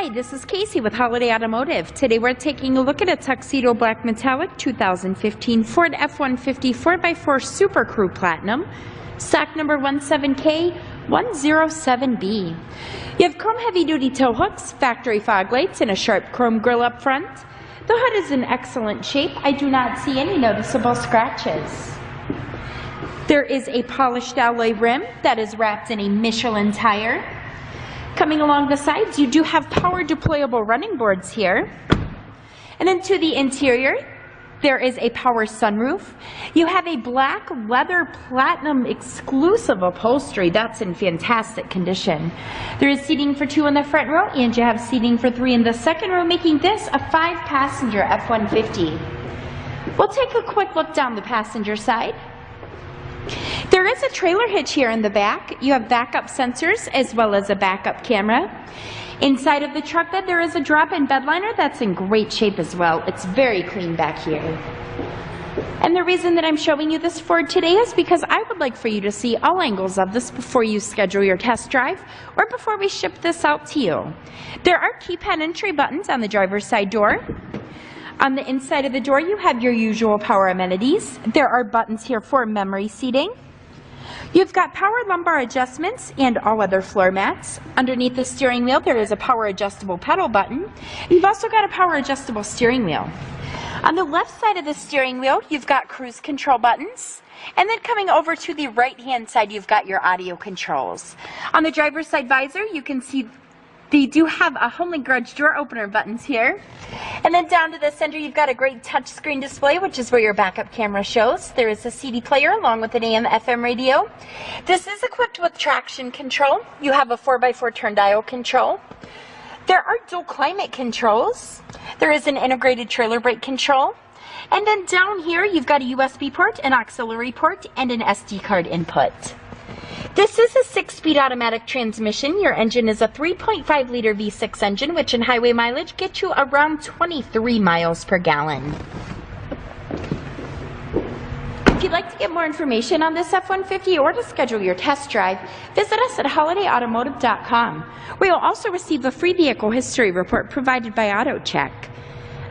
Hi, this is Casey with Holiday Automotive. Today we're taking a look at a tuxedo black metallic 2015 Ford F-150 4x4 SuperCrew Platinum, stock number 17K107B. You have chrome heavy-duty tow hooks, factory fog lights, and a sharp chrome grille up front. The hood is in excellent shape. I do not see any noticeable scratches. There is a polished alloy rim that is wrapped in a Michelin tire. Coming along the sides, you do have power deployable running boards here. And then to the interior, there is a power sunroof. You have a black leather platinum exclusive upholstery. That's in fantastic condition. There is seating for 2 in the front row, and you have seating for 3 in the second row, making this a 5-passenger F-150. We'll take a quick look down the passenger side. There is a trailer hitch here in the back. You have backup sensors as well as a backup camera. Inside of the truck bed, there is a drop-in bed liner that's in great shape as well. It's very clean back here. And the reason that I'm showing you this Ford today is because I would like for you to see all angles of this before you schedule your test drive or before we ship this out to you. There are keypad entry buttons on the driver's side door. On the inside of the door, you have your usual power amenities. There are buttons here for memory seating. You've got power lumbar adjustments and all-weather floor mats. Underneath the steering wheel, there is a power adjustable pedal button. You've also got a power adjustable steering wheel. On the left side of the steering wheel, you've got cruise control buttons. And then coming over to the right-hand side, you've got your audio controls. On the driver's side visor, you can see they do have a homely garage door opener buttons here. And then down to the center, you've got a great touchscreen display, which is where your backup camera shows. There is a CD player along with an AM/FM radio. This is equipped with traction control. You have a 4x4 turn dial control. There are dual climate controls. There is an integrated trailer brake control. And then down here, you've got a USB port, an auxiliary port, and an SD card input. This is a 6-speed automatic transmission. Your engine is a 3.5-liter V6 engine, which in highway mileage gets you around 23 miles per gallon. If you'd like to get more information on this F-150 or to schedule your test drive, visit us at holidayautomotive.com, where you'll also receive a free vehicle history report provided by AutoCheck.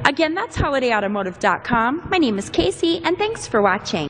Again, that's holidayautomotive.com. My name is Casey, and thanks for watching.